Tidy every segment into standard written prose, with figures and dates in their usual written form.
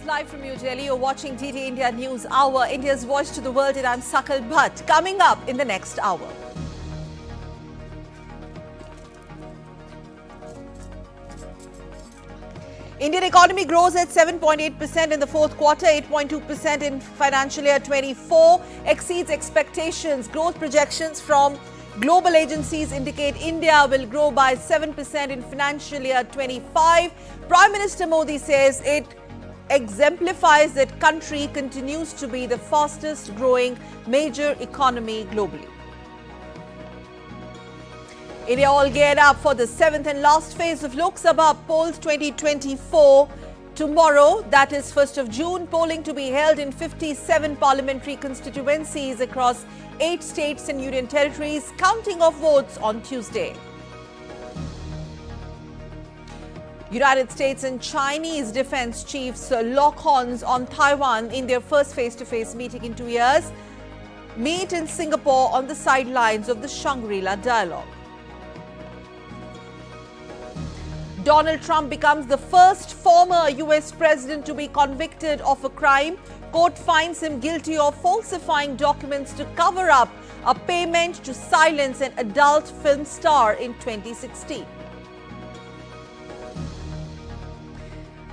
Greetings live from New Delhi. You're watching DD India News Hour, India's voice to the world, and I'm Sakal Bhatt. Coming up in the next hour. Indian economy grows at 7.8% in the fourth quarter, 8.2% in financial year 24, exceeds expectations. Growth projections from global agencies indicate India will grow by 7% in financial year 25. Prime Minister Modi says it exemplifies that country continues to be the fastest growing major economy globally. India all geared up for the 7th and last phase of Lok Sabha polls 2024. Tomorrow, that is 1st of June, polling to be held in 57 parliamentary constituencies across 8 states and union territories, counting of votes on Tuesday. United States and Chinese defense chiefs lock horns on Taiwan in their first face-to-face meeting in 2 years, meet in Singapore on the sidelines of the Shangri-La dialogue. Donald Trump becomes the first former US president to be convicted of a crime. Court finds him guilty of falsifying documents to cover up a payment to silence an adult film star in 2016.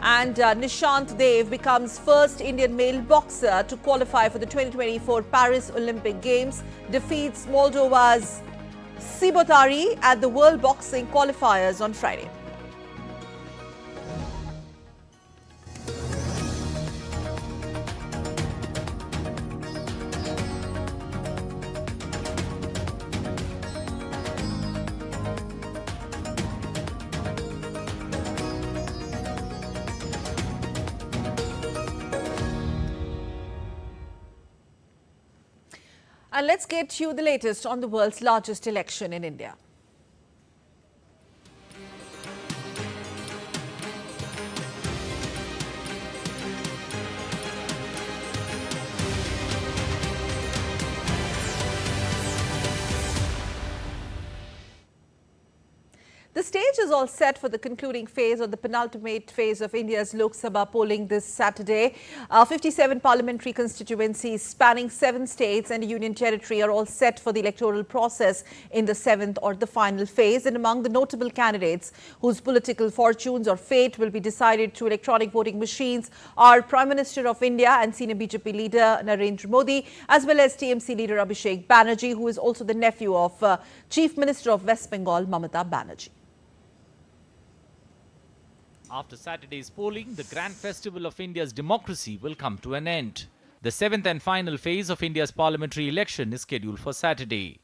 And Nishant Dev becomes first Indian male boxer to qualify for the 2024 Paris Olympic Games, defeats Moldova's Sibotari at the World Boxing Qualifiers on Friday. And let's get you the latest on the world's largest election in India. The stage is all set for the concluding phase or the penultimate phase of India's Lok Sabha polling this Saturday. 57 parliamentary constituencies spanning 7 states and a union territory are all set for the electoral process in the 7th or the final phase. And among the notable candidates whose political fortunes or fate will be decided through electronic voting machines are Prime Minister of India and senior BJP leader Narendra Modi, as well as TMC leader Abhishek Banerjee, who is also the nephew of Chief Minister of West Bengal, Mamata Banerjee. After Saturday's polling, the grand festival of India's democracy will come to an end. The 7th and final phase of India's parliamentary election is scheduled for Saturday.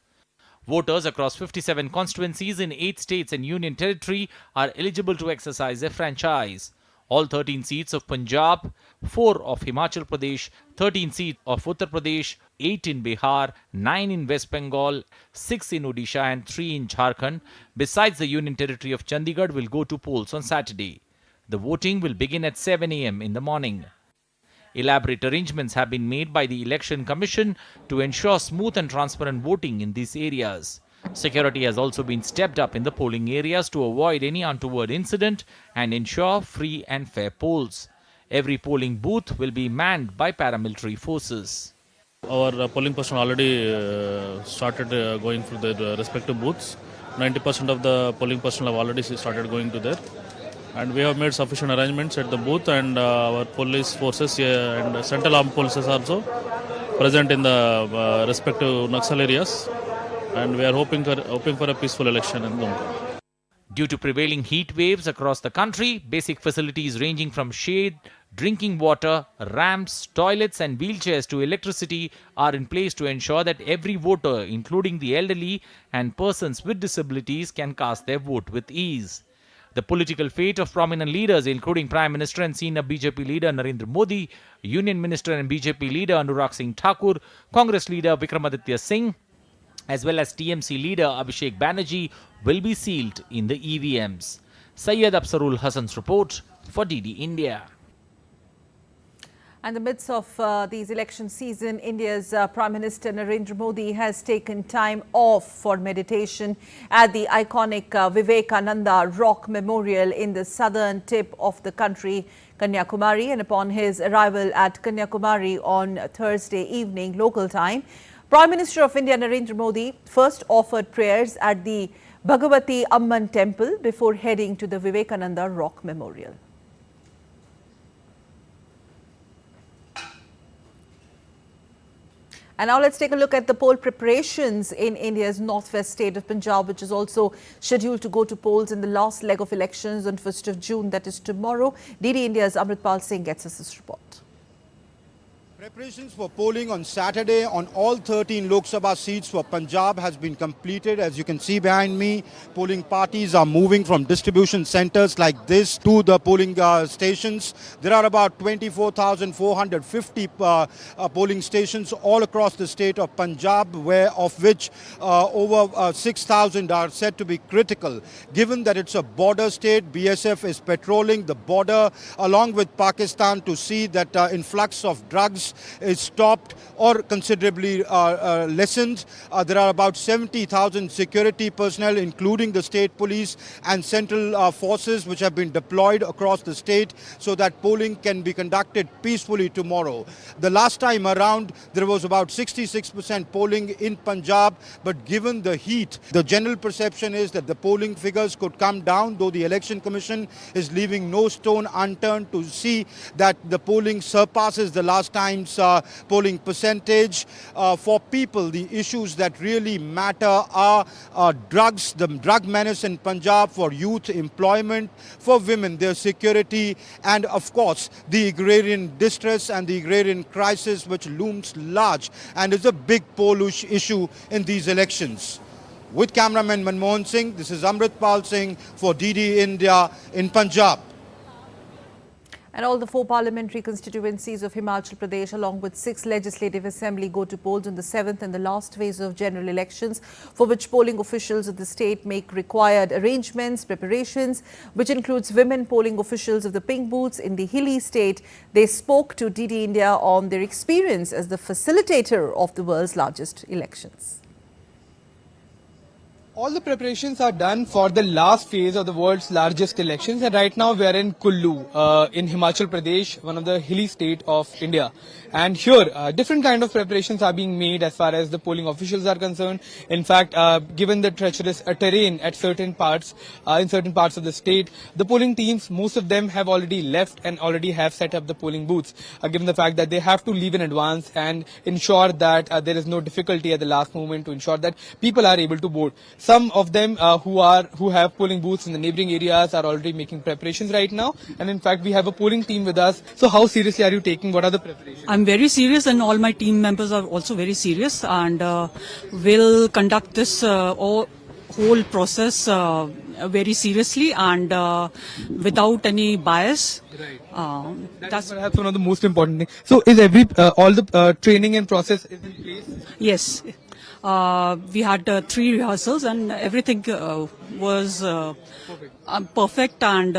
Voters across 57 constituencies in 8 states and union territory are eligible to exercise their franchise. All 13 seats of Punjab, 4 of Himachal Pradesh, 13 seats of Uttar Pradesh, 8 in Bihar, 9 in West Bengal, 6 in Odisha and 3 in Jharkhand, besides the union territory of Chandigarh, will go to polls on Saturday. The voting will begin at 7 a.m. in the morning. Elaborate arrangements have been made by the Election Commission to ensure smooth and transparent voting in these areas. Security has also been stepped up in the polling areas to avoid any untoward incident and ensure free and fair polls. Every polling booth will be manned by paramilitary forces. Our polling person already started going through their respective booths. 90% of the polling personnel have already started going to there. And we have made sufficient arrangements at the booth, and our police forces and central armed forces also present in the respective Naxal areas. And we are hoping for a peaceful election in Dumka. Due to prevailing heat waves across the country, basic facilities ranging from shade, drinking water, ramps, toilets and wheelchairs to electricity are in place to ensure that every voter, including the elderly and persons with disabilities, can cast their vote with ease. The political fate of prominent leaders, including Prime Minister and senior BJP leader Narendra Modi, Union Minister and BJP leader Anurag Singh Thakur, Congress leader Vikramaditya Singh, as well as TMC leader Abhishek Banerjee, will be sealed in the EVMs. Syed Absarul Hassan's report for DD India. In the midst of these election season, India's Prime Minister Narendra Modi has taken time off for meditation at the iconic Vivekananda Rock Memorial in the southern tip of the country, Kanyakumari, and upon his arrival at Kanyakumari on Thursday evening local time, Prime Minister of India Narendra Modi first offered prayers at the Bhagavati Amman temple before heading to the Vivekananda Rock Memorial. And now let's take a look at the poll preparations in India's northwest state of Punjab, which is also scheduled to go to polls in the last leg of elections on 1st of June, that is tomorrow. DD India's Amritpal Singh gets us this report. Preparations for polling on Saturday on all 13 Lok Sabha seats for Punjab has been completed. As you can see behind me, polling parties are moving from distribution centres like this to the polling stations. There are about 24,450 polling stations all across the state of Punjab, of which over 6,000 are said to be critical. Given that it's a border state, BSF is patrolling the border along with Pakistan to see that influx of drugs is stopped or considerably lessened. There are about 70,000 security personnel, including the state police and central forces, which have been deployed across the state so that polling can be conducted peacefully tomorrow. The last time around, there was about 66% polling in Punjab, but given the heat, the general perception is that the polling figures could come down, though the Election Commission is leaving no stone unturned to see that the polling surpasses the last time polling percentage. For people, the issues that really matter are drugs, the drug menace in Punjab, for youth employment, for women, their security, and of course the agrarian distress and the agrarian crisis, which looms large and is a big poll issue in these elections. With cameraman Manmohan Singh, this is Amritpal Singh for DD India in Punjab. And all the 4 parliamentary constituencies of Himachal Pradesh, along with 6 legislative assembly, go to polls in the 7th and the last phase of general elections, for which polling officials of the state make required arrangements, preparations, which includes women polling officials of the pink booths in the hilly state. They spoke to DD India on their experience as the facilitator of the world's largest elections. All the preparations are done for the last phase of the world's largest elections, and right now we are in Kullu in Himachal Pradesh, one of the hilly state of India. And here different kind of preparations are being made as far as the polling officials are concerned. In fact, given the treacherous terrain at certain parts, in certain parts of the state, the polling teams, most of them have already left and already have set up the polling booths, given the fact that they have to leave in advance and ensure that there is no difficulty at the last moment to ensure that people are able to vote. Some of them who have polling booths in the neighboring areas are already making preparations right now. And in fact, we have a polling team with us. So how seriously are you taking? What are the preparations? I'm very serious, and all my team members are also very serious, and will conduct this whole process very seriously and without any bias. Right. That's perhaps one of the most important things. So is all the training and process is in place? Yes. We had 3 rehearsals, and everything was perfect, and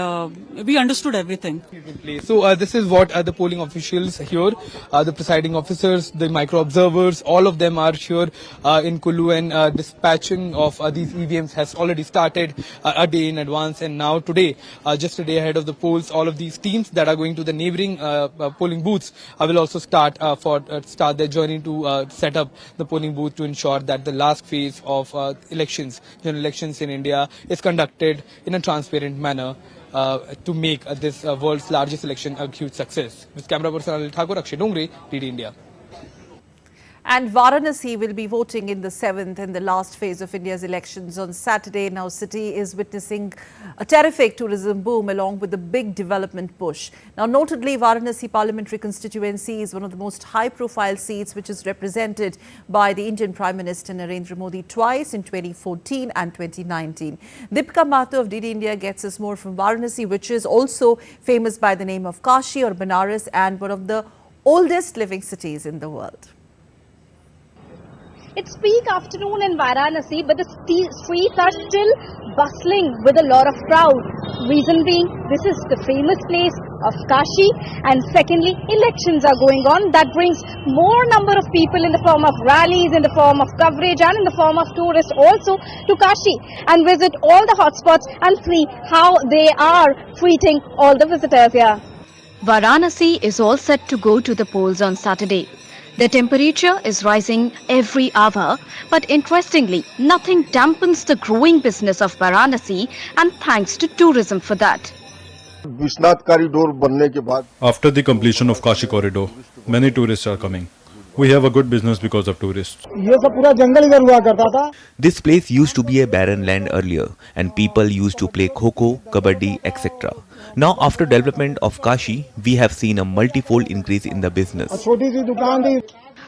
we understood everything. So this is what the polling officials here, the presiding officers, the micro observers, all of them are here in Kullu, and dispatching of these EVMs has already started a day in advance. And now today, just a day ahead of the polls, all of these teams that are going to the neighboring polling booths will also start their journey to set up the polling booth to ensure that the last phase of elections, general elections in India, is conducted in a transparent manner to make this world's largest election a huge success. With camera person Anil Thakur, Akshay Dongre, DD India. And Varanasi will be voting in the 7th and the last phase of India's elections on Saturday. Now, city is witnessing a terrific tourism boom along with the big development push. Now, notably, Varanasi parliamentary constituency is one of the most high-profile seats, which is represented by the Indian Prime Minister Narendra Modi twice in 2014 and 2019. Deepika Mathur of DD India gets us more from Varanasi, which is also famous by the name of Kashi or Banaras, and one of the oldest living cities in the world. It's peak afternoon in Varanasi, but the streets are still bustling with a lot of crowd. Reason being, this is the famous place of Kashi, and secondly, elections are going on. That brings more number of people in the form of rallies, in the form of coverage, and in the form of tourists also to Kashi, and visit all the hotspots and see how they are treating all the visitors here. Varanasi is all set to go to the polls on Saturday. The temperature is rising every hour, but interestingly, nothing dampens the growing business of Varanasi, and thanks to tourism for that. After the completion of Kashi corridor, many tourists are coming. We have a good business because of tourists. This place used to be a barren land earlier, and people used to play kho-kho, kabaddi, etc. Now, after development of Kashi, we have seen a multifold increase in the business.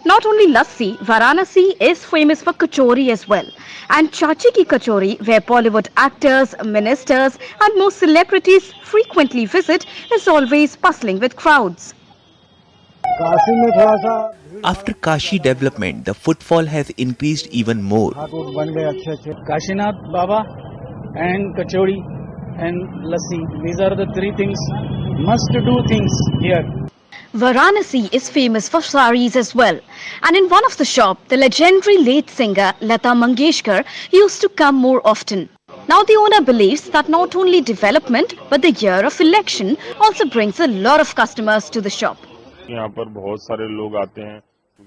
Not only lassi, Varanasi is famous for kachori as well. And chachi ki kachori, where Bollywood actors, ministers and most celebrities frequently visit, is always bustling with crowds. After Kashi development, the footfall has increased even more. Kashinath Baba and kachori and lassi, these are the three things, must-do things here. Varanasi is famous for saris as well. And in one of the shops, the legendary late singer Lata Mangeshkar used to come more often. Now the owner believes that not only development, but the year of election also brings a lot of customers to the shop.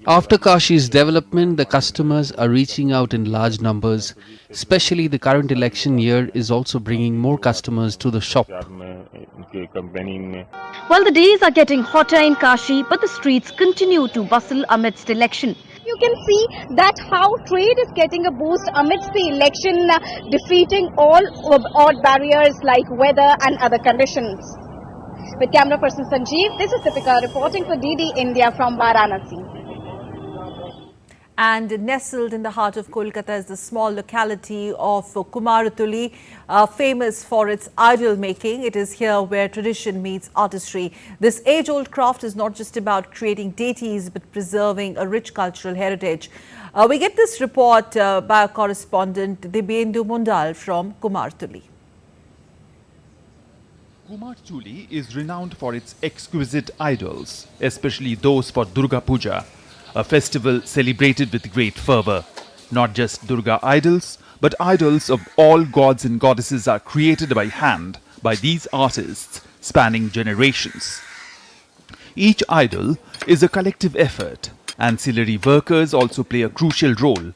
After Kashi's development, the customers are reaching out in large numbers. Especially the current election year is also bringing more customers to the shop. Well, the days are getting hotter in Kashi, but the streets continue to bustle amidst election. You can see that how trade is getting a boost amidst the election, defeating all odd barriers like weather and other conditions. With camera person Sanjeev, this is Deepika reporting for DD India from Varanasi. And nestled in the heart of Kolkata is the small locality of Kumartuli, famous for its idol making. It is here where tradition meets artistry. This age-old craft is not just about creating deities, but preserving a rich cultural heritage. We get this report by our correspondent Dibyendu Mundal from Kumartuli. Kumartuli is renowned for its exquisite idols, especially those for Durga Puja, a festival celebrated with great fervor. Not just Durga idols, but idols of all gods and goddesses are created by hand by these artists, spanning generations. Each idol is a collective effort. Ancillary workers also play a crucial role.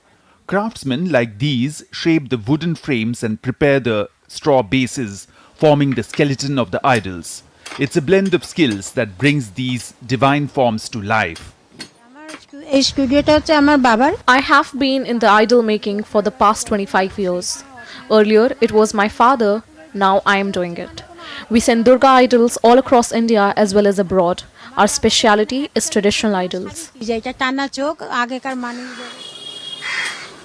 Craftsmen like these shape the wooden frames and prepare the straw bases, forming the skeleton of the idols. It's a blend of skills that brings these divine forms to life. I have been in the idol making for the past 25 years. Earlier, it was my father. Now I am doing it. We send Durga idols all across India as well as abroad. Our speciality is traditional idols.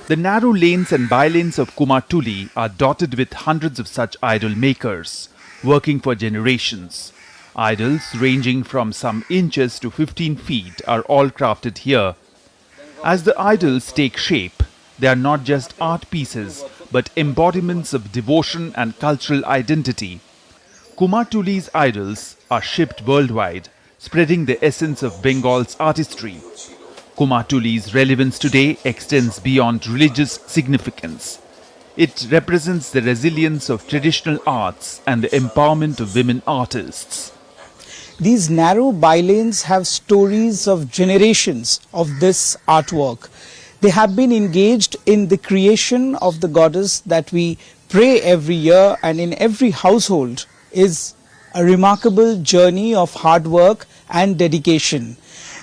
The narrow lanes and bylanes of Kumartuli are dotted with hundreds of such idol makers, working for generations. Idols ranging from some inches to 15 feet are all crafted here. As the idols take shape, they are not just art pieces, but embodiments of devotion and cultural identity. Kumartuli's idols are shipped worldwide, spreading the essence of Bengal's artistry. Kumartuli's relevance today extends beyond religious significance. It represents the resilience of traditional arts and the empowerment of women artists. These narrow bylanes have stories of generations of this artwork. They have been engaged in the creation of the goddess that we pray every year, and in every household is a remarkable journey of hard work and dedication.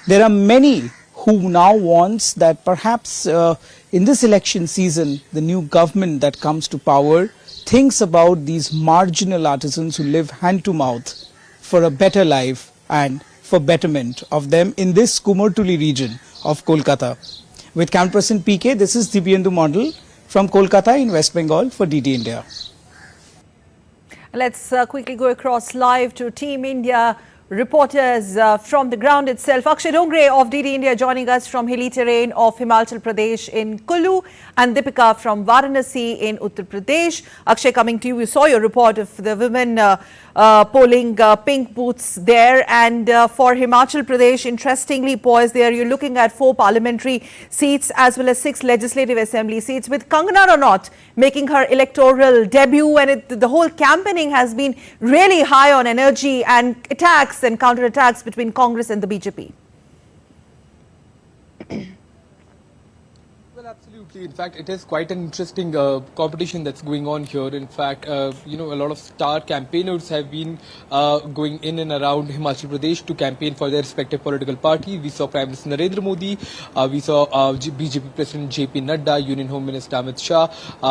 There are many who now wants that perhaps in this election season, the new government that comes to power thinks about these marginal artisans who live hand to mouth for a better life and for betterment of them in this Kumartuli region of Kolkata. With camera person PK, this is Dibyendu Mondal from Kolkata in West Bengal for DD India. Let's quickly go across live to Team India reporters from the ground itself. Akshay Dongre of DD India joining us from hilly terrain of Himachal Pradesh in Kullu, and Deepika from Varanasi in Uttar Pradesh. Akshay, coming to you, we saw your report of the women polling pink booths there, and for Himachal Pradesh, interestingly poised there, you're looking at 4 parliamentary seats as well as 6 legislative assembly seats, with Kangana Ranaut making her electoral debut, and the whole campaigning has been really high on energy and attacks attacks and counter-attacks between Congress and the BJP? Well, absolutely. In fact, it is quite an interesting competition that's going on here. In fact, a lot of star campaigners have been going in and around Himachal Pradesh to campaign for their respective political party. We saw Prime Minister Narendra Modi, we saw BJP President JP Nadda, Union Home Minister Amit Shah.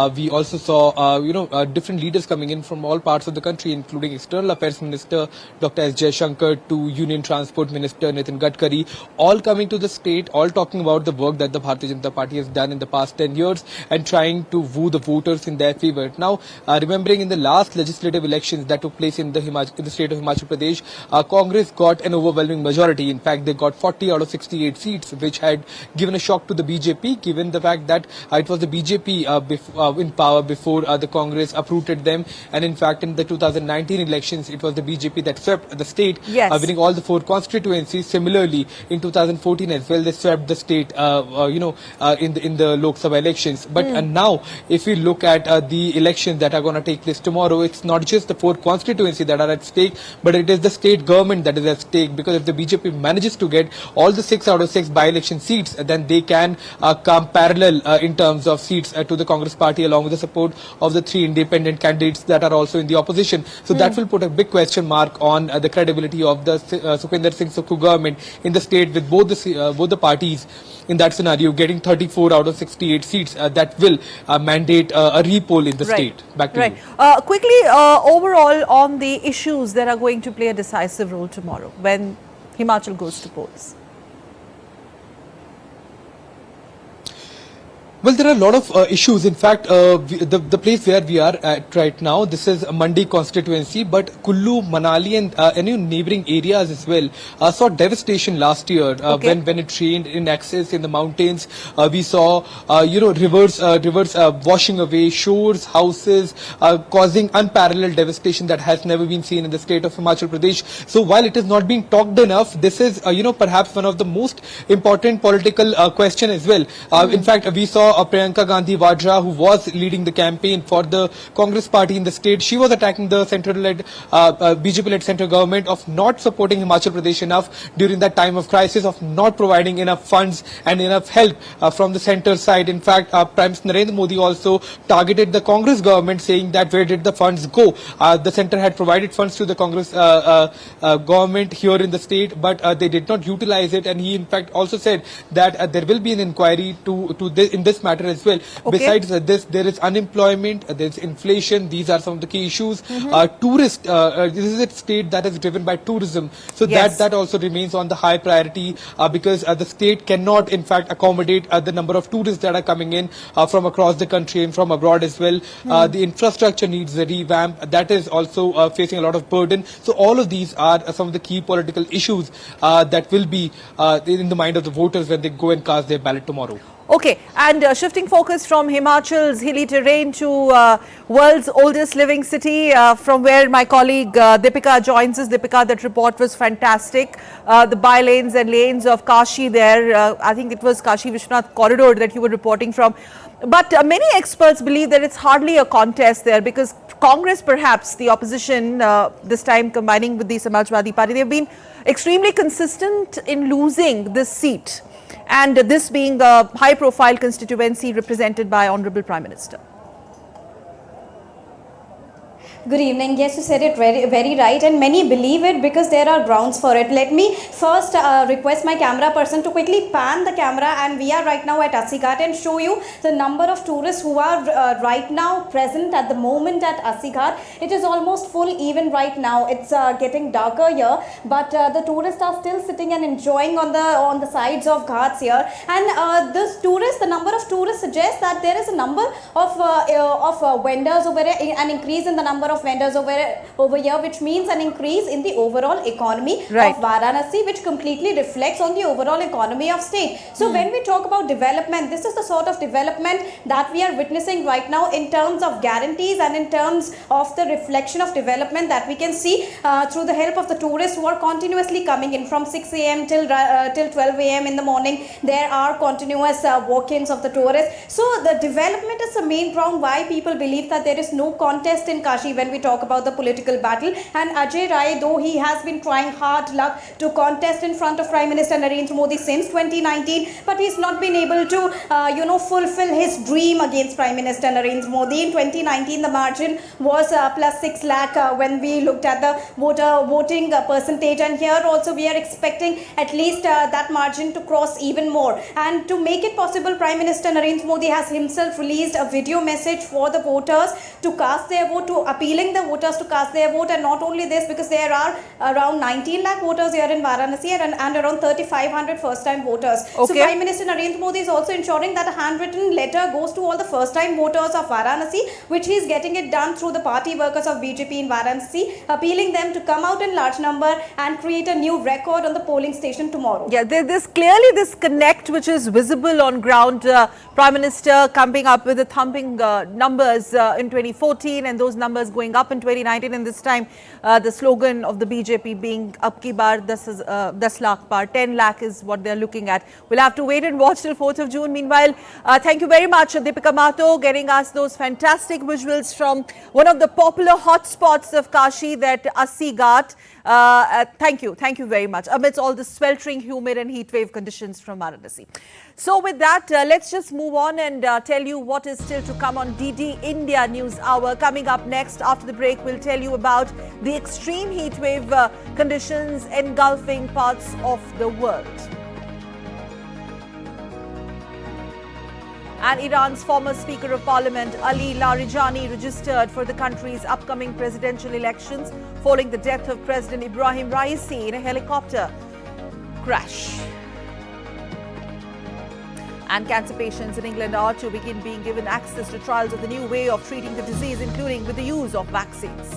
We also saw, different leaders coming in from all parts of the country, including External Affairs Minister Dr. S. Jaishankar to Union Transport Minister Nitin Gadkari, all coming to the state, all talking about the work that the Bharatiya Janata Party has done in the past 10 years and trying to woo the voters in their favor. Now, remembering in the last legislative elections that took place in the state of Himachal Pradesh, Congress got an overwhelming majority. In fact, they got 40 out of 68 seats, which had given a shock to the BJP, given the fact that it was the BJP in power before the Congress uprooted them. And in fact, in the 2019 elections, it was the BJP that swept the state, winning all the 4 constituencies. Similarly, in 2014 as well, they swept the state, in the Lok Sabha elections. But now, if we look at the elections that are going to take place tomorrow, it's not just the 4 constituencies that are at stake, but it is the state government that is at stake. Because if the BJP manages to get all the 6 out of 6 by-election seats, then they can come parallel in terms of seats to the Congress party, along with the support of the 3 independent candidates that are also in the opposition. So that will put a big question mark on the credibility of the Sukhwinder Singh Sukhu government in the state, with both the parties in that scenario getting 34 out of 68 seats that will mandate a repoll in the state. Back to you. Quickly, overall on the issues that are going to play a decisive role tomorrow when Himachal goes to polls. Well, there are a lot of issues. In fact, the place where we are at right now, this is Mandi constituency, but Kullu, Manali and any neighbouring areas as well saw devastation last year when it rained in excess in the mountains. We saw, rivers washing away shores, houses, causing unparalleled devastation that has never been seen in the state of Himachal Pradesh. So while it is not being talked enough, this is, perhaps one of the most important political question as well. In fact, we saw Priyanka Gandhi Vadra, who was leading the campaign for the Congress party in the state. She was attacking the central-led, BJP-led central government of not supporting Himachal Pradesh enough during that time of crisis, of not providing enough funds and enough help from the center side. In fact, Prime Minister Narendra Modi also targeted the Congress government, saying that where did the funds go? The center had provided funds to the Congress government here in the state, but they did not utilize it. And he, in fact, also said that there will be an inquiry in this matter as well. Besides this, there is unemployment, there is inflation. These are some of the key issues. This is a state that is driven by tourism, so that also remains on the high priority because the state cannot, in fact, accommodate the number of tourists that are coming in from across the country and from abroad as well. The infrastructure needs a revamp. That is also facing a lot of burden. So all of these are some of the key political issues that will be in the mind of the voters when they go and cast their ballot tomorrow. Okay, and shifting focus from Himachal's hilly terrain to world's oldest living city, from where my colleague Deepika joins us. Deepika, that report was fantastic. The by-lanes and lanes of Kashi there, I think it was Kashi Vishwanath corridor that you were reporting from. But many experts believe that it's hardly a contest there because Congress, perhaps the opposition, this time combining with the Samajwadi Party, they've been extremely consistent in losing this seat. And this being a high-profile constituency represented by Honorable Prime Minister. Good evening. Yes, you said it very right, and many believe it because there are grounds for it. Let me first request my camera person to quickly pan the camera, and we are right now at Assi Ghat, and show you the number of tourists who are right now present at the moment at Assi Ghat. It is almost full even right now. It's getting darker here, but the tourists are still sitting and enjoying on the sides of ghats here. And the number of tourists suggests that there is a number of vendors over here, an increase in the number of vendors over here, which means an increase in the overall economy of Varanasi, which completely reflects on the overall economy of state. So when we talk about development, this is the sort of development that we are witnessing right now in terms of guarantees and in terms of the reflection of development that we can see through the help of the tourists who are continuously coming in from 6 a.m. till 12 a.m. in the morning. There are continuous walk-ins of the tourists. So the development is the main ground why people believe that there is no contest in Kashi. When when we talk about the political battle. And Ajay Rai, though he has been trying hard luck to contest in front of Prime Minister Narendra Modi since 2019, but he's not been able to, fulfill his dream against Prime Minister Narendra Modi. In 2019, the margin was plus 6 lakh when we looked at the voting percentage, and here also we are expecting at least that margin to cross even more. And to make it possible, Prime Minister Narendra Modi has himself released a video message for the voters to cast their vote, to appealing the voters to cast their vote. And not only this, because there are around 19 lakh voters here in Varanasi and around 3,500 first-time voters. So Prime Minister Narendra Modi is also ensuring that a handwritten letter goes to all the first-time voters of Varanasi, which he is getting it done through the party workers of BJP in Varanasi, appealing them to come out in large number and create a new record on the polling station tomorrow. Yeah, there's clearly this connect which is visible on ground. Prime Minister coming up with the thumping numbers in 2014 and those numbers going up in 2019, and this time the slogan of the BJP being Ab ki baar 10 lakh par, 10 lakh is what they're looking at. We'll have to wait and watch till 4th of June. Meanwhile, thank you very much, Deepika Mato, getting us those fantastic visuals from one of the popular hotspots of Kashi, that Assi Ghat. Thank you very much amidst all the sweltering, humid and heat wave conditions from Varanasi. So with that, let's just move on and tell you what is still to come on DD India News Hour. Coming up next after the break, we'll tell you about the extreme heat wave conditions engulfing parts of the world. And Iran's former Speaker of Parliament, Ali Larijani, registered for the country's upcoming presidential elections following the death of President Ibrahim Raisi in a helicopter crash. And cancer patients in England are to begin being given access to trials of the new way of treating the disease, including with the use of vaccines.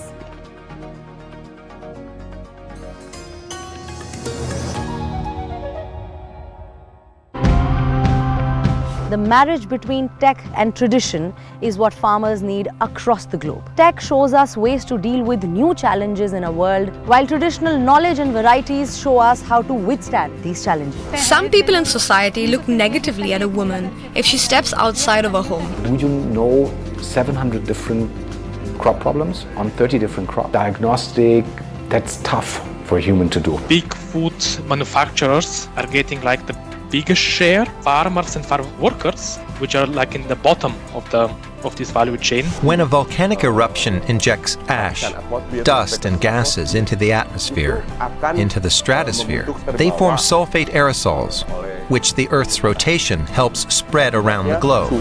The marriage between tech and tradition is what farmers need across the globe. Tech shows us ways to deal with new challenges in a world, while traditional knowledge and varieties show us how to withstand these challenges. Some people in society look negatively at a woman if she steps outside of her home. Do you know 700 different crop problems on 30 different crops? Diagnostic, that's tough for a human to do. Big food manufacturers are getting like the biggest share. Farmers and farm workers, which are like in the bottom of this value chain. When a volcanic eruption injects ash, dust and gases into the atmosphere, into the stratosphere, they form sulfate aerosols, which the Earth's rotation helps spread around the globe.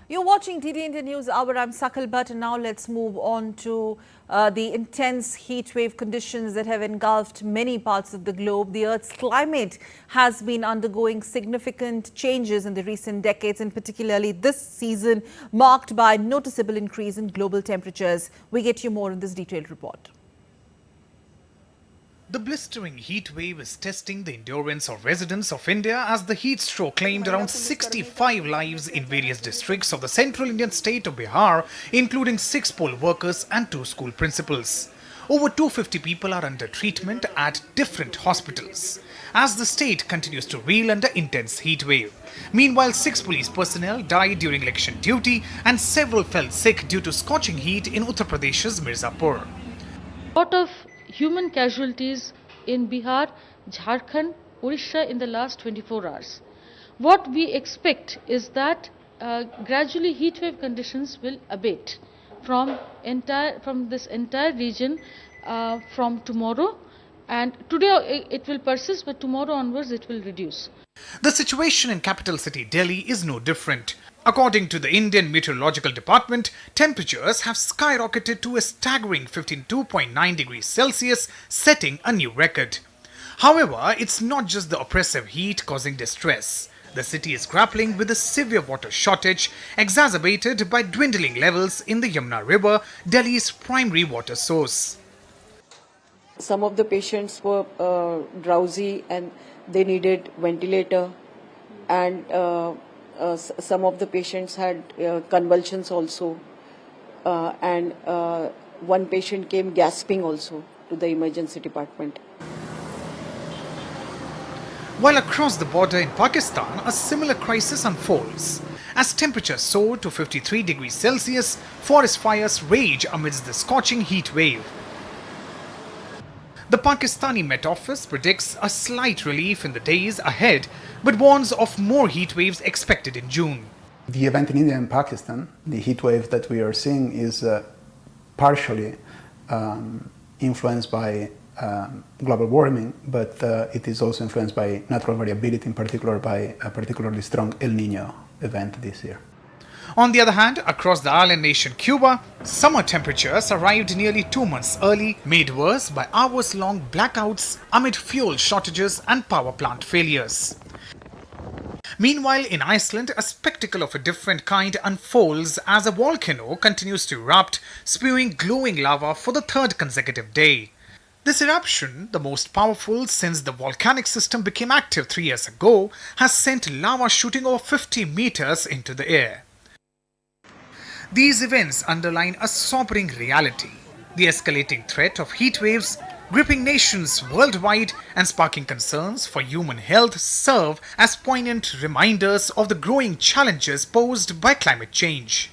You're watching DD India News Hour. I'm Sakal Bhatt, and now let's move on to the intense heat wave conditions that have engulfed many parts of the globe. The Earth's climate has been undergoing significant changes in the recent decades, and particularly this season marked by a noticeable increase in global temperatures. We get you more in this detailed report. The blistering heat wave is testing the endurance of residents of India as the heat stroke claimed around 65 lives in various districts of the central Indian state of Bihar, including 6 poll workers and 2 school principals. Over 250 people are under treatment at different hospitals as the state continues to reel under intense heat wave. Meanwhile, 6 police personnel died during election duty and several fell sick due to scorching heat in Uttar Pradesh's Mirzapur. Lot of human casualties in Bihar, Jharkhand, Orissa in the last 24 hours. What we expect is that gradually heat wave conditions will abate from this entire region from tomorrow, and today it will persist, but tomorrow onwards it will reduce. The situation in capital city Delhi is no different. According to the Indian Meteorological Department, temperatures have skyrocketed to a staggering 52.9 degrees Celsius, setting a new record. However, it's not just the oppressive heat causing distress. The city is grappling with a severe water shortage, exacerbated by dwindling levels in the Yamuna River, Delhi's primary water source. Some of the patients were drowsy and they needed ventilator, and some of the patients had convulsions also, and one patient came gasping also to the emergency department. While across the border in Pakistan, a similar crisis unfolds. As temperatures soar to 53 degrees Celsius, forest fires rage amidst the scorching heat wave. The Pakistani Met Office predicts a slight relief in the days ahead, but warns of more heat waves expected in June. The event in India and Pakistan, the heat wave that we are seeing, is partially influenced by global warming, but it is also influenced by natural variability, in particular by a particularly strong El Nino event this year. On the other hand, across the island nation Cuba, summer temperatures arrived nearly 2 months early, made worse by hours-long blackouts amid fuel shortages and power plant failures. Meanwhile, in Iceland, a spectacle of a different kind unfolds as a volcano continues to erupt, spewing glowing lava for the third consecutive day. This eruption, the most powerful since the volcanic system became active 3 years ago, has sent lava shooting over 50 meters into the air. These events underline a sobering reality: the escalating threat of heat waves gripping nations worldwide and sparking concerns for human health serve as poignant reminders of the growing challenges posed by climate change.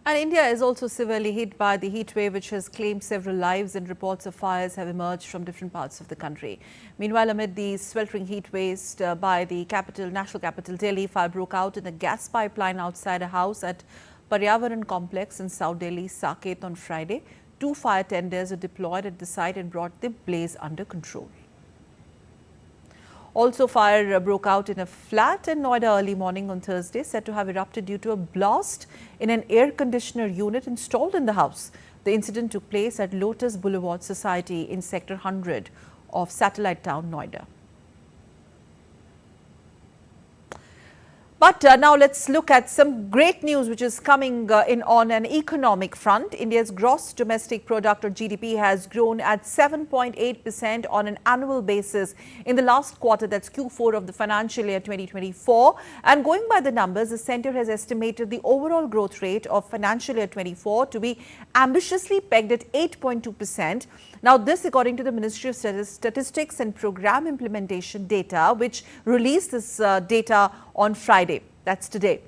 And India is also severely hit by the heat wave, which has claimed several lives, and reports of fires have emerged from different parts of the country. Meanwhile, amid the sweltering heat waste by the national capital Delhi, fire broke out in a gas pipeline outside a house at Paryavaran complex in South Delhi's Saket on Friday. 2 fire tenders were deployed at the site and brought the blaze under control. Also, fire broke out in a flat in Noida early morning on Thursday, said to have erupted due to a blast in an air conditioner unit installed in the house. The incident took place at Lotus Boulevard Society in Sector 100 of satellite town Noida. But now let's look at some great news which is coming in on an economic front. India's gross domestic product, or GDP, has grown at 7.8% on an annual basis in the last quarter, that's Q4 of the financial year 2024. And going by the numbers, the centre has estimated the overall growth rate of financial year 24 to be ambitiously pegged at 8.2%. Now, this according to the Ministry of Statistics and Programme Implementation data, which released this data on Friday, that's today.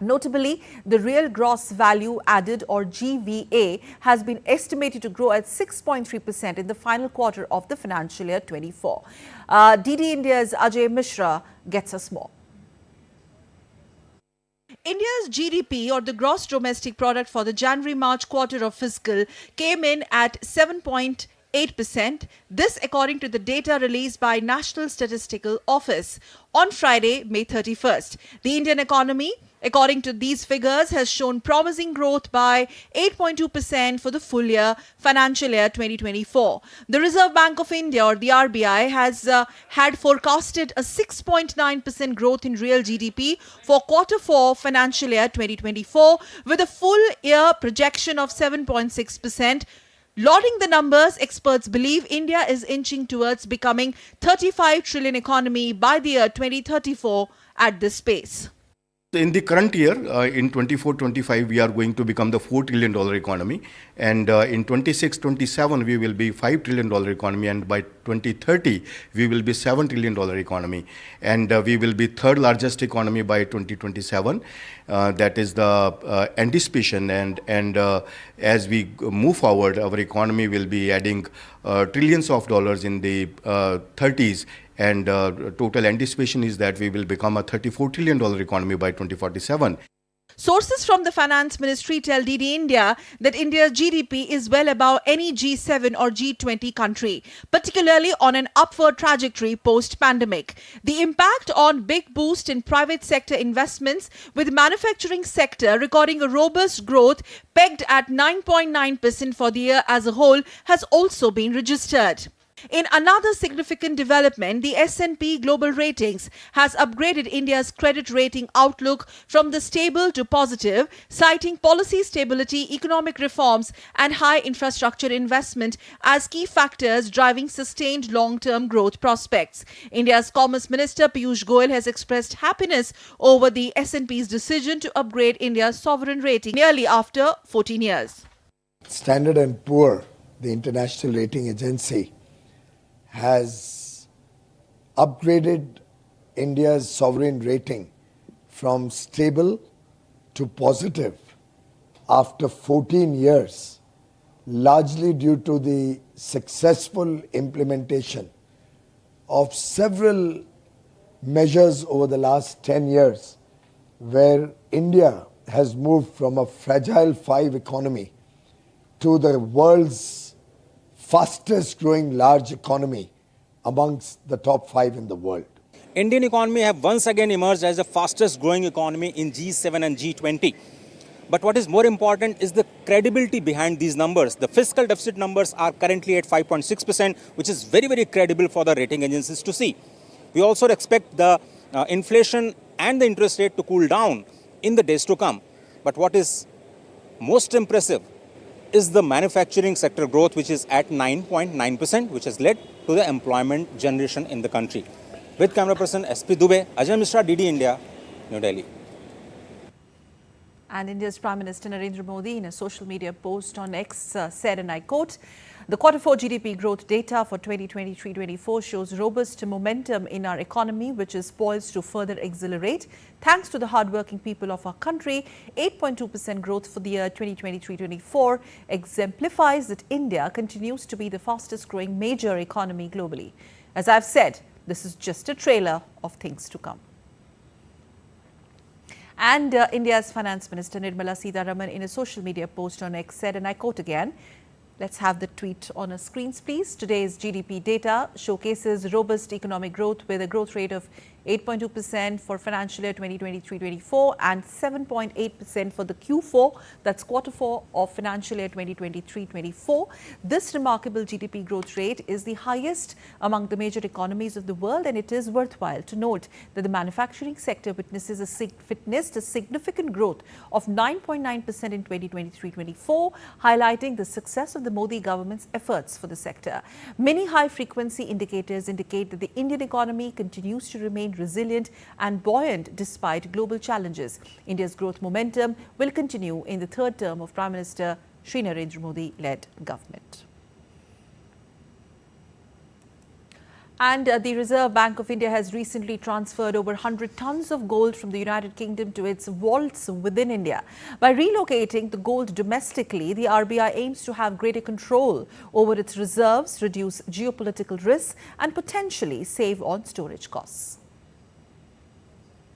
Notably, the real gross value added, or GVA, has been estimated to grow at 6.3% in the final quarter of the financial year 24. DD India's Ajay Mishra gets us more. India's GDP, or the gross domestic product, for the January-March quarter of fiscal came in at 7.8%. This according to the data released by National Statistical Office on Friday, May 31st. The Indian economy, according to these figures, has shown promising growth by 8.2% for the full year financial year 2024. The Reserve Bank of India, or the RBI, has had forecasted a 6.9% growth in real GDP for quarter 4 financial year 2024, with a full year projection of 7.6%. Lauding the numbers, experts believe India is inching towards becoming 35 trillion economy by the year 2034 at this pace. In the current year, in 24-25, we are going to become the $4 trillion economy, and in 26-27, we will be $5 trillion economy, and by 2030, we will be $7 trillion economy, and we will be third largest economy by 2027. That is the anticipation, and as we move forward, our economy will be adding trillions of dollars in the 30s. And total anticipation is that we will become a $34 trillion economy by 2047. Sources from the Finance Ministry tell DD India that India's GDP is well above any G7 or G20 country, particularly on an upward trajectory post-pandemic. The impact on big boost in private sector investments, with manufacturing sector recording a robust growth pegged at 9.9% for the year as a whole, has also been registered. In another significant development, the S&P Global Ratings has upgraded India's credit rating outlook from the stable to positive, citing policy stability, economic reforms and high infrastructure investment as key factors driving sustained long-term growth prospects. India's Commerce Minister Piyush Goyal has expressed happiness over the S&P's decision to upgrade India's sovereign rating nearly after 14 years. Standard & Poor the international rating agency, has upgraded India's sovereign rating from stable to positive after 14 years, largely due to the successful implementation of several measures over the last 10 years, where India has moved from a fragile 5 economy to the world's fastest growing large economy amongst the top 5 in the world. Indian economy have once again emerged as the fastest growing economy in G7 and G20. But what is more important is the credibility behind these numbers. The fiscal deficit numbers are currently at 5.6%, which is very, very credible for the rating agencies to see. We also expect the inflation and the interest rate to cool down in the days to come. But what is most impressive is the manufacturing sector growth, which is at 9.9%, which has led to the employment generation in the country. With camera person SP Dubey, Ajay Mishra, DD India, New Delhi. And India's Prime Minister Narendra Modi, in a social media post on X, said, and I quote, "The Q4 GDP growth data for 2023-24 shows robust momentum in our economy, which is poised to further accelerate. Thanks to the hardworking people of our country, 8.2% growth for the year 2023-24 exemplifies that India continues to be the fastest growing major economy globally. As I've said, this is just a trailer of things to come." And India's Finance Minister Nirmala Sitharaman, in a social media post on X, said, and I quote again, let's have the tweet on our screens, please. "Today's GDP data showcases robust economic growth with a growth rate of 8.2% for financial year 2023-24 and 7.8% for the Q4, that's Q4 of financial year 2023-24. This remarkable GDP growth rate is the highest among the major economies of the world, and it is worthwhile to note that the manufacturing sector witnessed a significant growth of 9.9% in 2023-24, highlighting the success of the Modi government's efforts for the sector. Many high-frequency indicators indicate that the Indian economy continues to remain resilient and buoyant despite global challenges. India's growth momentum will continue in the third term of Prime Minister Shri Narendra Modi-led government. And the Reserve Bank of India has recently transferred over 100 tons of gold from the United Kingdom to its vaults within India. By relocating the gold domestically, the RBI aims to have greater control over its reserves, reduce geopolitical risks, and potentially save on storage costs.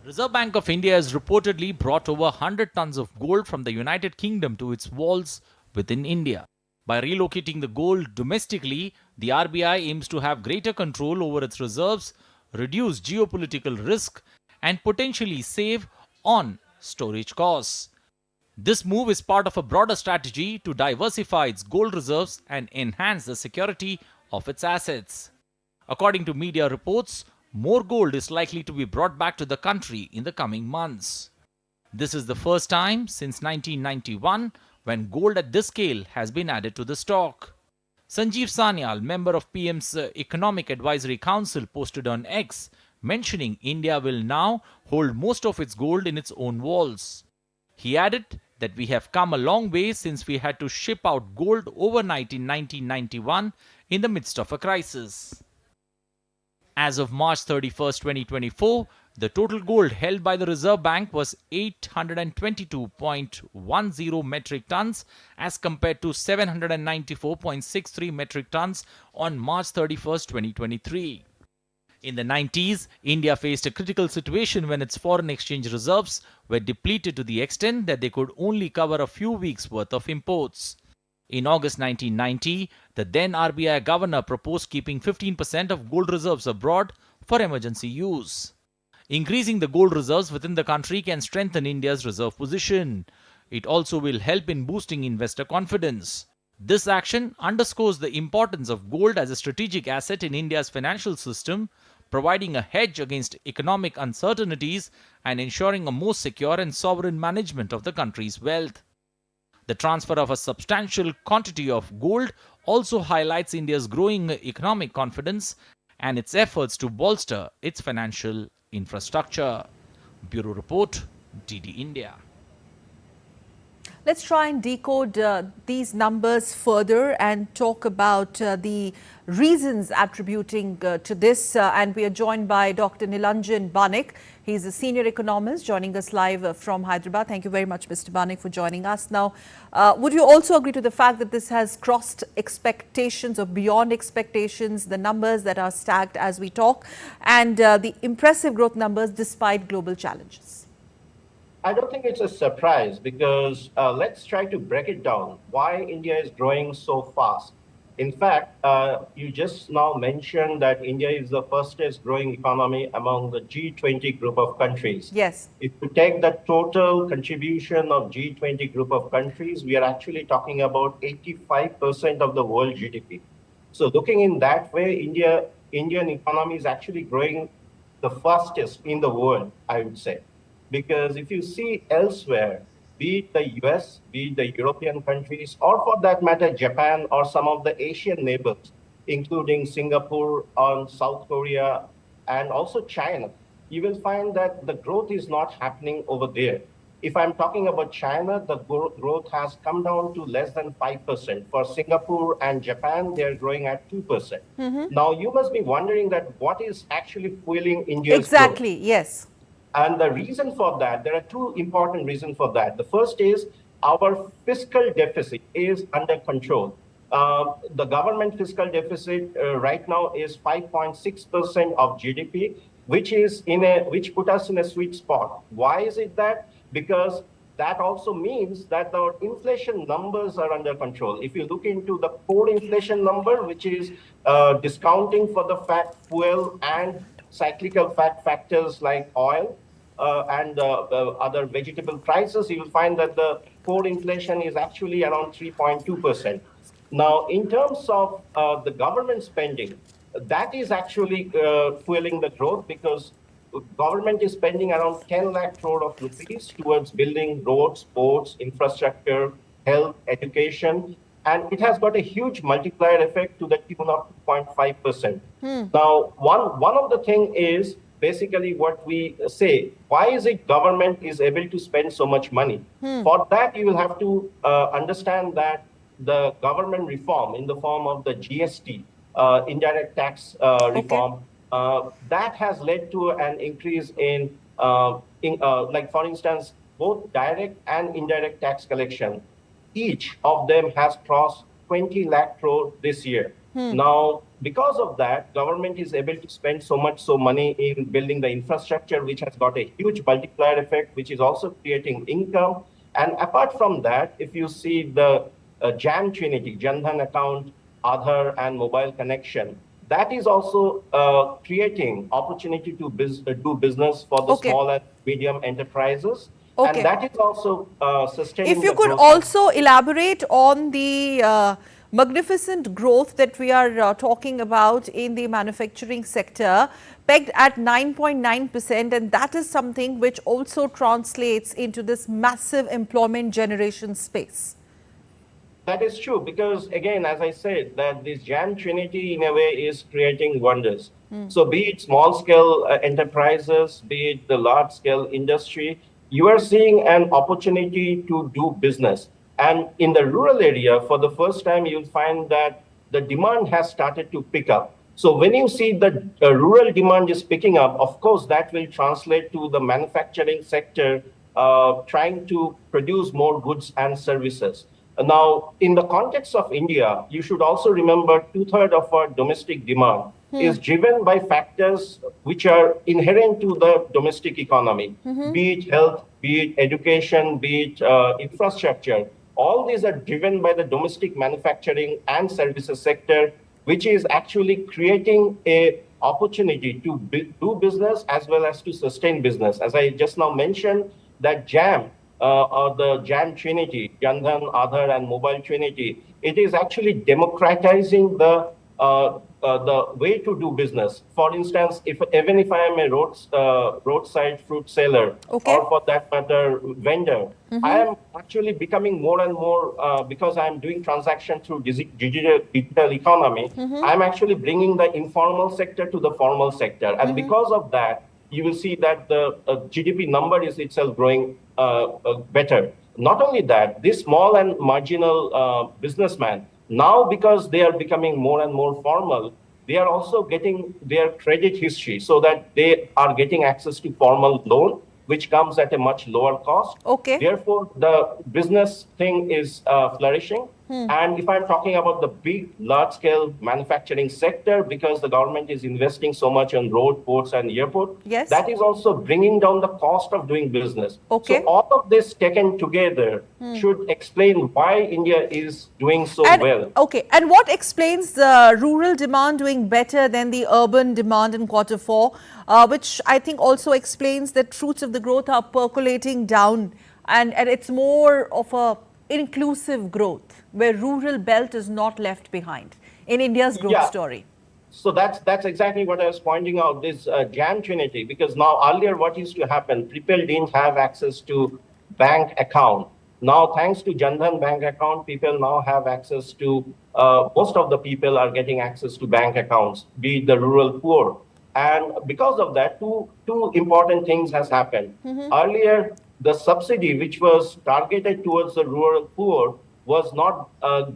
Reserve Bank of India has reportedly brought over 100 tons of gold from the United Kingdom to its vaults within India. By relocating the gold domestically, the RBI aims to have greater control over its reserves, reduce geopolitical risk, and potentially save on storage costs. This move is part of a broader strategy to diversify its gold reserves and enhance the security of its assets. According to media reports, more gold is likely to be brought back to the country in the coming months. This is the first time since 1991 when gold at this scale has been added to the stock. Sanjeev Sanyal, member of PM's Economic Advisory Council, posted on X, mentioning India will now hold most of its gold in its own vaults. He added that we have come a long way since we had to ship out gold overnight in 1991 in the midst of a crisis. As of March 31, 2024, the total gold held by the Reserve Bank was 822.10 metric tons as compared to 794.63 metric tons on March 31, 2023. In the 90s, India faced a critical situation when its foreign exchange reserves were depleted to the extent that they could only cover a few weeks' worth of imports. In August 1990, the then RBI governor proposed keeping 15% of gold reserves abroad for emergency use. Increasing the gold reserves within the country can strengthen India's reserve position. It also will help in boosting investor confidence. This action underscores the importance of gold as a strategic asset in India's financial system, providing a hedge against economic uncertainties and ensuring a more secure and sovereign management of the country's wealth. The transfer of a substantial quantity of gold also highlights India's growing economic confidence and its efforts to bolster its financial infrastructure. Bureau Report, DD India. Let's try and decode these numbers further and talk about the reasons attributing to this. And we are joined by Dr. Nilanjan Banik. He's a senior economist joining us live from Hyderabad. Thank you very much, Mr. Banik, for joining us. Now, would you also agree to the fact that this has crossed expectations or beyond expectations, the numbers that are stacked as we talk, and the impressive growth numbers despite global challenges? I don't think it's a surprise because let's try to break it down. Why India is growing so fast? In fact, you just now mentioned that India is the fastest growing economy among the G20 group of countries. Yes. If you take the total contribution of G20 group of countries, we are actually talking about 85% of the world GDP. So looking in that way, Indian economy is actually growing the fastest in the world, I would say. Because if you see elsewhere, be it the US, be it the European countries, or for that matter, Japan or some of the Asian neighbors, including Singapore or South Korea, and also China, you will find that the growth is not happening over there. If I'm talking about China, the growth has come down to less than 5%. For Singapore and Japan, they're growing at 2%. Now, you must be wondering that what is actually fueling India's growth? Exactly, yes. And the reason for that, there are two important reasons for that. The first is our fiscal deficit is under control. The government fiscal deficit right now is 5.6% of GDP, which put us in a sweet spot. Why is it that? Because that also means that our inflation numbers are under control. If you look into the core inflation number, which is discounting for the fuel and cyclical factors like oil, and other vegetable prices, you will find that the core inflation is actually around 3.2%. Now, in terms of the government spending, that is actually fueling the growth because government is spending around 10 lakh crore of rupees towards building roads, ports, infrastructure, health, education, and it has got a huge multiplier effect to the tune of 2.5%. Now, one of the thing is basically what we say, why is it government is able to spend so much money? For that, you will have to understand that the government reform in the form of the GST, indirect tax reform, that has led to an increase in like for instance, both direct and indirect tax collection. Each of them has crossed 20 lakh crore this year. Now, because of that, government is able to spend so much money in building the infrastructure, which has got a huge multiplier effect, which is also creating income. And apart from that, if you see the JAM Trinity, Jan Dhan account, Aadhaar, and mobile connection, that is also creating opportunity to do business for the small and medium enterprises. And that is also sustaining. If you could also elaborate on the magnificent growth that we are talking about in the manufacturing sector, pegged at 9.9%, and that is something which also translates into this massive employment generation space. That is true because, again, as I said, that this JAM Trinity in a way is creating wonders. So be it small-scale enterprises, be it the large-scale industry, you are seeing an opportunity to do business. And in the rural area, for the first time, you'll find that the demand has started to pick up. So when you see the rural demand is picking up, of course, that will translate to the manufacturing sector trying to produce more goods and services. Now, in the context of India, you should also remember 2/3 of our domestic demand is driven by factors which are inherent to the domestic economy, be it health, be it education, be it infrastructure. All these are driven by the domestic manufacturing and services sector, which is actually creating a opportunity to do business as well as to sustain business. As I just now mentioned, that JAM, or the JAM Trinity, Jan Dhan, Aadhaar, and Mobile Trinity, it is actually democratizing the way to do business. For instance, even if I am a roadside fruit seller, or for that matter, vendor, I am actually becoming more and more, because I am doing transaction through digital economy, I am actually bringing the informal sector to the formal sector. And because of that, you will see that the GDP number is itself growing better. not only that, this small and marginal businessman, now because they are becoming more and more formal, they are also getting their credit history so that they are getting access to formal loan, which comes at a much lower cost. Okay. Therefore, the business thing is flourishing. And if I'm talking about the big, large-scale manufacturing sector, because the government is investing so much on road, ports, and airport, yes, that is also bringing down the cost of doing business. Okay. So all of this taken together should explain why India is doing so well. Okay, and what explains the rural demand doing better than the urban demand in Q4, which I think also explains that fruits of the growth are percolating down, and it's more of a inclusive growth where rural belt is not left behind in India's growth story. So that's exactly what I was pointing out, this jam trinity, because now earlier what used to happen, people didn't have access to bank account. Now, thanks to Jan Dhan bank account, people now have access to, most of the people are getting access to bank accounts, be it the rural poor. And because of that, two important things has happened. Earlier, the subsidy, which was targeted towards the rural poor, was not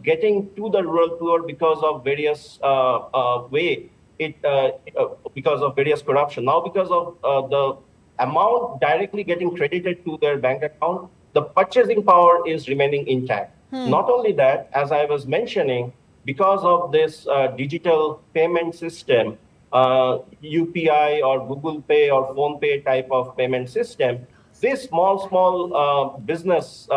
getting to the rural poor because of various because of various corruption. Now, because of the amount directly getting credited to their bank account, the purchasing power is remaining intact. Not only that, as I was mentioning, because of this digital payment system, UPI or Google Pay or Phone Pay type of payment system, these small business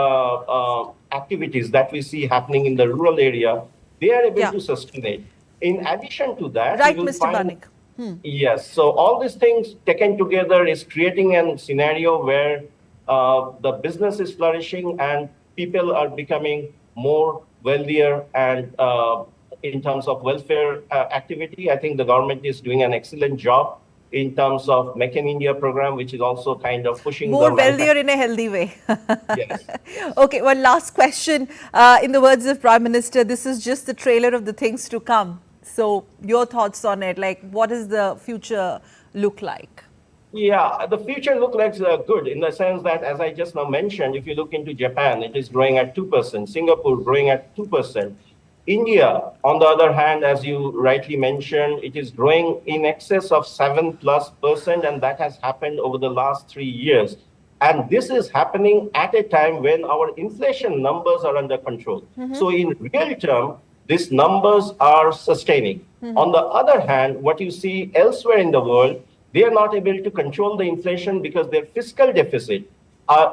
activities that we see happening in the rural area, they are able to sustain it. In addition to that, right, you will Mr. find, Banik. Yes, so all these things taken together is creating a scenario where the business is flourishing and people are becoming more wealthier, and in terms of welfare activity, I think the government is doing an excellent job in terms of Make in India program, which is also kind of pushing more wealthier in a healthy way. Yes. Okay, one last question. In the words of Prime Minister, this is just the trailer of the things to come. So your thoughts on it, like what does the future look like? Yeah, the future looks like good in the sense that, as I just now mentioned, if you look into Japan, it is growing at 2%, Singapore growing at 2%. India, on the other hand, as you rightly mentioned, it is growing in excess of 7+%, and that has happened over the last 3 years. And this is happening at a time when our inflation numbers are under control. So in real term, these numbers are sustaining. On the other hand, what you see elsewhere in the world, they are not able to control the inflation because their fiscal deficit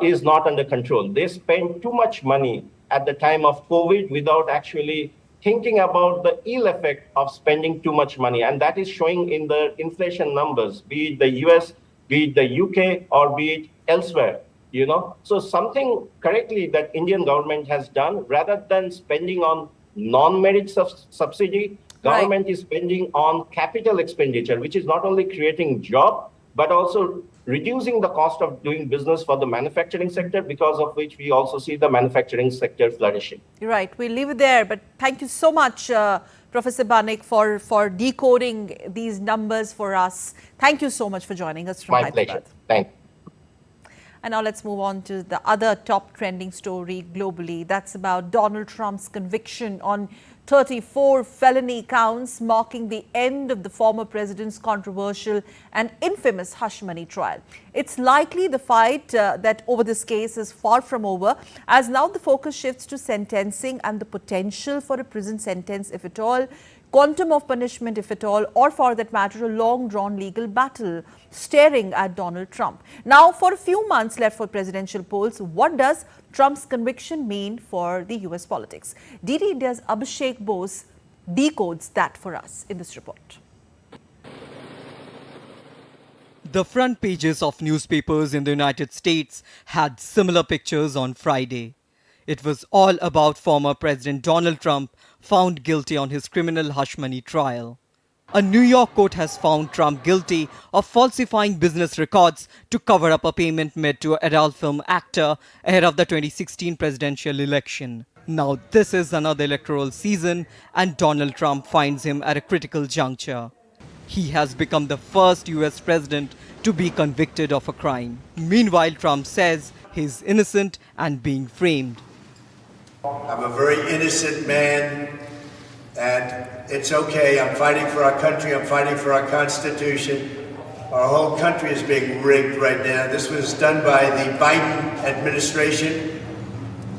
is not under control. They spend too much money at the time of COVID without actually thinking about the ill effect of spending too much money. And that is showing in the inflation numbers, be it the US, be it the UK, or be it elsewhere. You know, so something correctly that Indian government has done, rather than spending on non-merit subsidy, government is spending on capital expenditure, which is not only creating job, but also reducing the cost of doing business for the manufacturing sector, because of which we also see the manufacturing sector flourishing. Right, we'll leave it there. But thank you so much, Professor Banik, for decoding these numbers for us. Thank you so much for joining us from Hyderabad. My pleasure. Thank you. And now let's move on to the other top trending story globally. That's about Donald Trump's conviction on 34 felony counts, marking the end of the former president's controversial and infamous hush money trial. It's likely the fight that over this case is far from over, as now the focus shifts to sentencing and the potential for a prison sentence, if at all, quantum of punishment, if at all, or for that matter, a long-drawn legal battle staring at Donald Trump. Now, for a few months left for presidential polls, what does Trump's conviction mean for the US politics? DD India's Abhishek Bose decodes that for us in this report. The front pages of newspapers in the United States had similar pictures on Friday. It was all about former President Donald Trump found guilty on his criminal hush money trial. A New York court has found Trump guilty of falsifying business records to cover up a payment made to an adult film actor ahead of the 2016 presidential election. Now this is another electoral season and Donald Trump finds him at a critical juncture. He has become the first US president to be convicted of a crime. Meanwhile, Trump says he's innocent and being framed. I'm a very innocent man, and it's okay. I'm fighting for our country. I'm fighting for our Constitution. Our whole country is being rigged right now. This was done by the Biden administration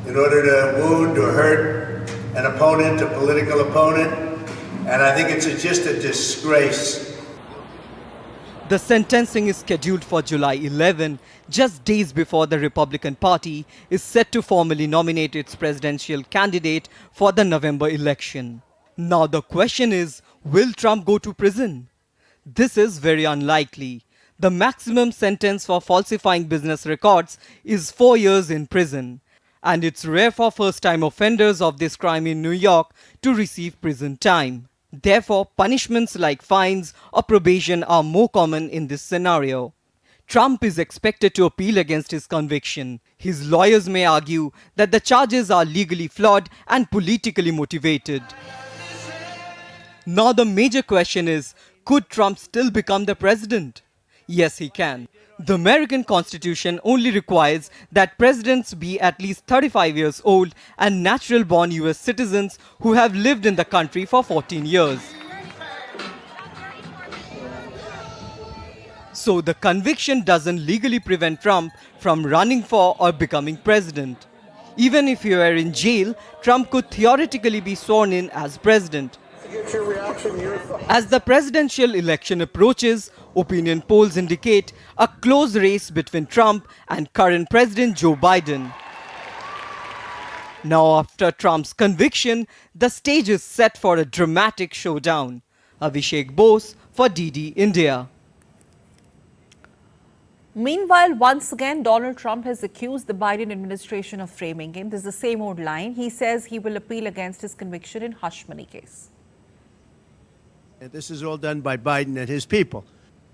in order to wound or hurt an opponent, a political opponent, and I think it's just a disgrace. The sentencing is scheduled for July 11, just days before the Republican Party is set to formally nominate its presidential candidate for the November election. Now the question is, will Trump go to prison? This is very unlikely. The maximum sentence for falsifying business records is 4 years in prison. And it's rare for first-time offenders of this crime in New York to receive prison time. Therefore, punishments like fines or probation are more common in this scenario. Trump is expected to appeal against his conviction. His lawyers may argue that the charges are legally flawed and politically motivated. Now the major question is, could Trump still become the president? Yes, he can. The American Constitution only requires that presidents be at least 35 years old and natural-born US citizens who have lived in the country for 14 years. So the conviction doesn't legally prevent Trump from running for or becoming president. Even if he were in jail, Trump could theoretically be sworn in as president. As the presidential election approaches, opinion polls indicate a close race between Trump and current President Joe Biden. Now, after Trump's conviction, the stage is set for a dramatic showdown. Abhishek Bose for DD India. Meanwhile, once again, Donald Trump has accused the Biden administration of framing him. This is the same old line. He says he will appeal against his conviction in hush money case. This is all done by Biden and his people.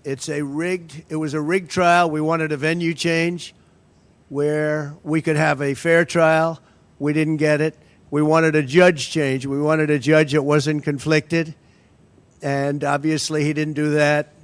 It was a rigged trial. We wanted a venue change where we could have a fair trial. We didn't get it. We wanted a judge change. We wanted a judge that wasn't conflicted. And obviously he didn't do that.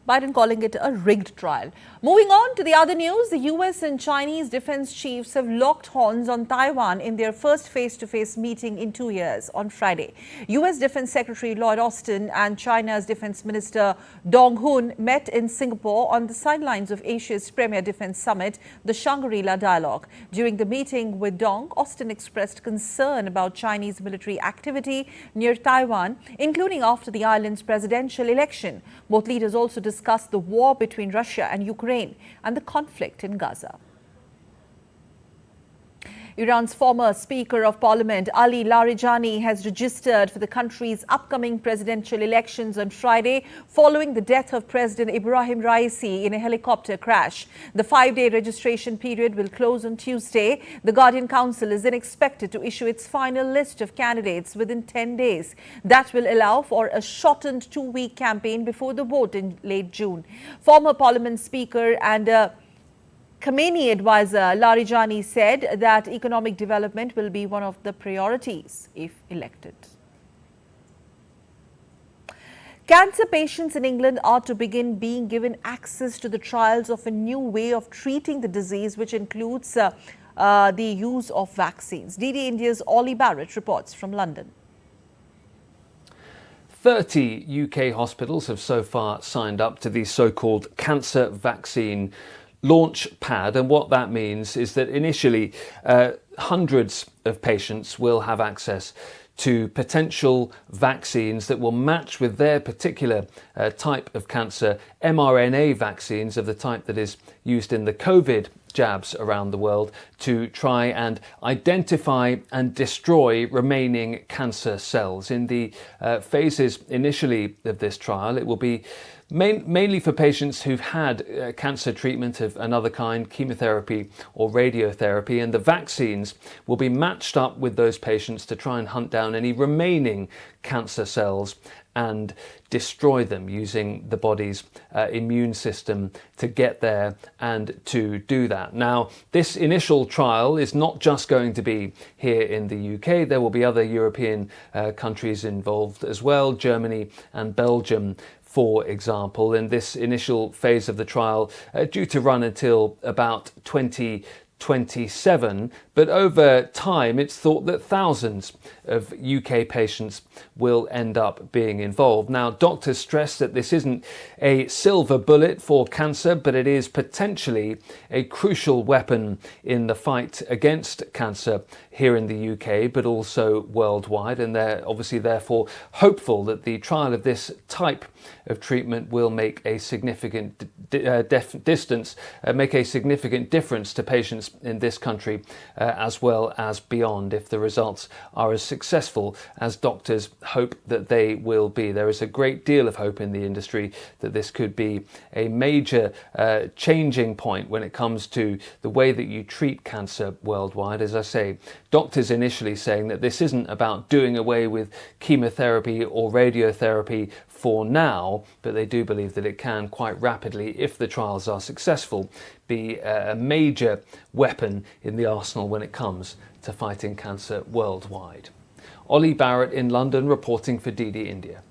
Biden calling it a rigged trial. Moving on to the other news, the US and Chinese defense chiefs have locked horns on Taiwan in their first face-to-face meeting in 2 years on Friday. US Defense Secretary Lloyd Austin and China's Defense Minister Dong Hoon met in Singapore on the sidelines of Asia's premier defense summit, the Shangri-La Dialogue. During the meeting with Dong, Austin expressed concern about Chinese military activity near Taiwan, including after the island's presidential election. Both leaders also discussed the war between Russia and Ukraine and the conflict in Gaza. Iran's former Speaker of Parliament, Ali Larijani, has registered for the country's upcoming presidential elections on Friday following the death of President Ibrahim Raisi in a helicopter crash. The 5-day registration period will close on Tuesday. The Guardian Council is then expected to issue its final list of candidates within 10 days. That will allow for a shortened 2-week campaign before the vote in late June. Former Parliament Speaker and Khamenei advisor Larijani said that economic development will be one of the priorities if elected. Cancer patients in England are to begin being given access to the trials of a new way of treating the disease, which includes the use of vaccines. DD India's Ollie Barrett reports from London. 30 UK hospitals have so far signed up to the so-called cancer vaccine launch pad, and what that means is that initially hundreds of patients will have access to potential vaccines that will match with their particular type of cancer, mRNA vaccines of the type that is used in the COVID jabs around the world, to try and identify and destroy remaining cancer cells. In the phases initially of this trial, it will be mainly for patients who've had cancer treatment of another kind, chemotherapy or radiotherapy, and the vaccines will be matched up with those patients to try and hunt down any remaining cancer cells and destroy them using the body's immune system to get there and to do that. Now, this initial trial is not just going to be here in the UK. There will be other European countries involved as well, Germany and Belgium, for example, in this initial phase of the trial, due to run until about 2027, but over time it's thought that thousands of UK patients will end up being involved. Now, doctors stress that this isn't a silver bullet for cancer, but it is potentially a crucial weapon in the fight against cancer here in the UK, but also worldwide, and they're obviously therefore hopeful that the trial of this type of treatment will make a significant make a significant difference to patients in this country as well as beyond, if the results are as successful as doctors hope that they will be. There is a great deal of hope in the industry that this could be a major changing point when it comes to the way that you treat cancer worldwide. As I say, doctors initially saying that this isn't about doing away with chemotherapy or radiotherapy for now, but they do believe that it can quite rapidly, if the trials are successful, be a major weapon in the arsenal when it comes to fighting cancer worldwide. Ollie Barrett in London reporting for DD India.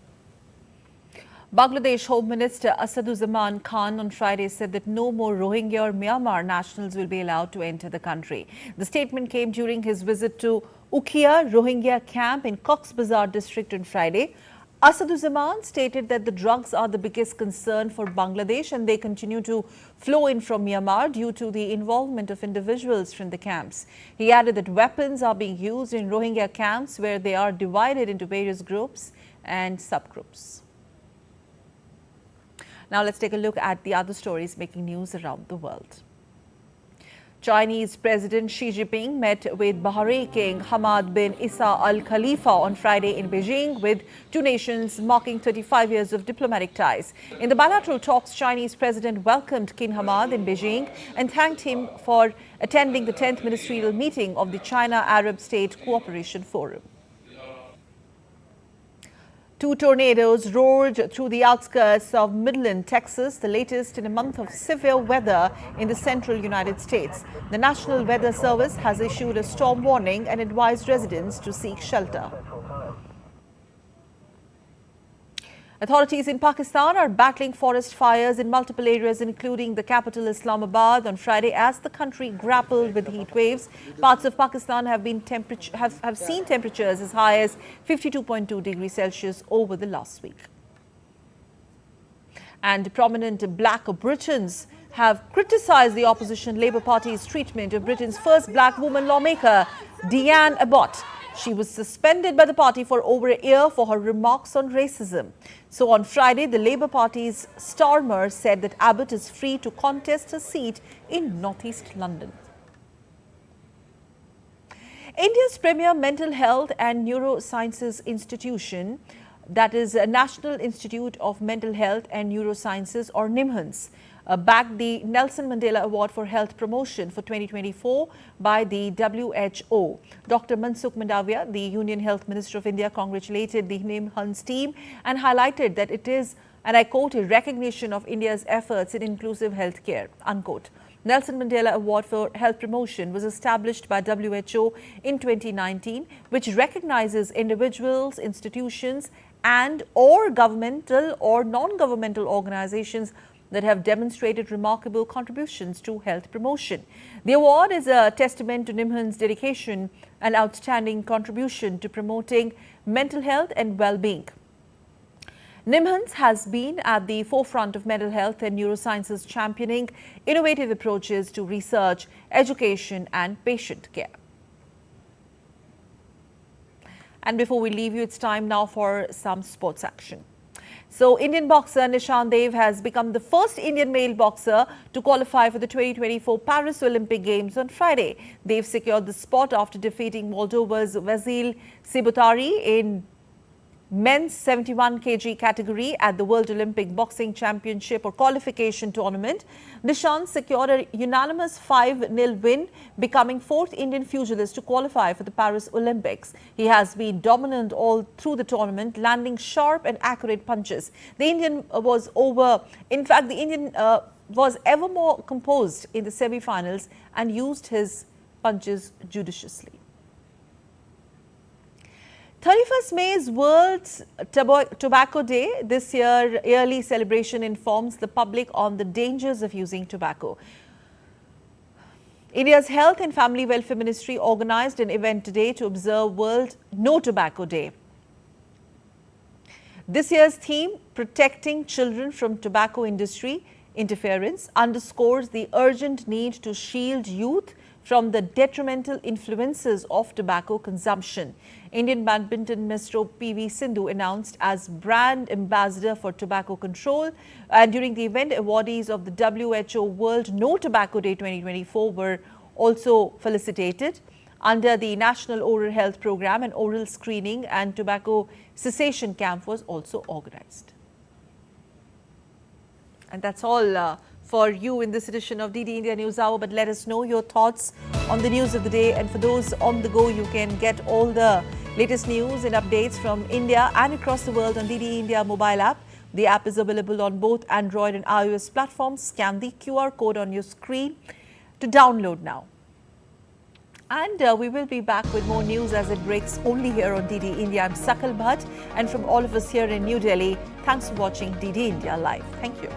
Bangladesh Home Minister Asaduzzaman Khan on Friday said that no more Rohingya or Myanmar nationals will be allowed to enter the country. The statement came during his visit to Ukhia Rohingya camp in Cox's Bazar district on Friday. Asaduzzaman stated that the drugs are the biggest concern for Bangladesh and they continue to flow in from Myanmar due to the involvement of individuals from the camps. He added that weapons are being used in Rohingya camps where they are divided into various groups and subgroups. Now let's take a look at the other stories making news around the world. Chinese President Xi Jinping met with Bahrain King Hamad bin Isa Al Khalifa on Friday in Beijing, with two nations marking 35 years of diplomatic ties. In the bilateral talks, Chinese President welcomed King Hamad in Beijing and thanked him for attending the 10th ministerial meeting of the China-Arab State Cooperation Forum. Two tornadoes roared through the outskirts of Midland, Texas, the latest in a month of severe weather in the central United States. The National Weather Service has issued a storm warning and advised residents to seek shelter. Authorities in Pakistan are battling forest fires in multiple areas, including the capital Islamabad, on Friday as the country grappled with heat waves. Parts of Pakistan have seen temperatures as high as 52.2 degrees Celsius over the last week. And prominent black Britons have criticised the opposition Labour Party's treatment of Britain's first black woman lawmaker, Diane Abbott. She was suspended by the party for over a year for her remarks on racism. So on Friday, the Labour Party's Starmer said that Abbott is free to contest her seat in northeast London. India's premier mental health and neurosciences institution, that is National Institute of Mental Health and Neurosciences, or NIMHANS, backed the Nelson Mandela Award for Health Promotion for 2024 by the WHO. Dr. Mansukh Mandavia, the Union Health Minister of India, congratulated the NIMHANS team and highlighted that it is, and I quote, a recognition of India's efforts in inclusive healthcare, unquote. Nelson Mandela Award for Health Promotion was established by WHO in 2019, which recognizes individuals, institutions, and or governmental or non-governmental organizations that have demonstrated remarkable contributions to health promotion. The award is a testament to NIMHANS' dedication and outstanding contribution to promoting mental health and well-being. NIMHANS has been at the forefront of mental health and neurosciences, championing innovative approaches to research, education and patient care. And before we leave you, it's time now for some sports action. So, Indian boxer Nishan Dev has become the first Indian male boxer to qualify for the 2024 Paris Olympic Games on Friday. Dev secured the spot after defeating Moldova's Vasil Sibutari in men's 71 kg category at the World Olympic Boxing Championship or qualification tournament. Nishan secured a unanimous 5-0 win, becoming fourth Indian pugilist to qualify for the Paris Olympics. He has been dominant all through the tournament, landing sharp and accurate punches. The Indian was ever more composed in the semi-finals and used his punches judiciously. 31st India's May is World Tobacco Day. This yearly celebration informs the public on the dangers of using tobacco. India's Health and Family Welfare Ministry organized an event today to observe World No Tobacco Day. This year's theme, Protecting Children from Tobacco Industry Interference, underscores the urgent need to shield youth from the detrimental influences of tobacco consumption. Indian badminton maestro PV Sindhu announced as brand ambassador for tobacco control. And during the event, awardees of the WHO World No Tobacco Day 2024 were also felicitated. Under the National Oral Health Program, an oral screening and tobacco cessation camp was also organized. And that's all for you in this edition of DD India News Hour. But let us know your thoughts on the news of the day. And for those on the go, you can get all the latest news and updates from India and across the world on DD India mobile app. The app is available on both Android and iOS platforms. Scan the QR code on your screen to download now. And we will be back with more news as it breaks only here on DD India. I'm Sakal Bhatt, and from all of us here in New Delhi, thanks for watching DD India Live. Thank you.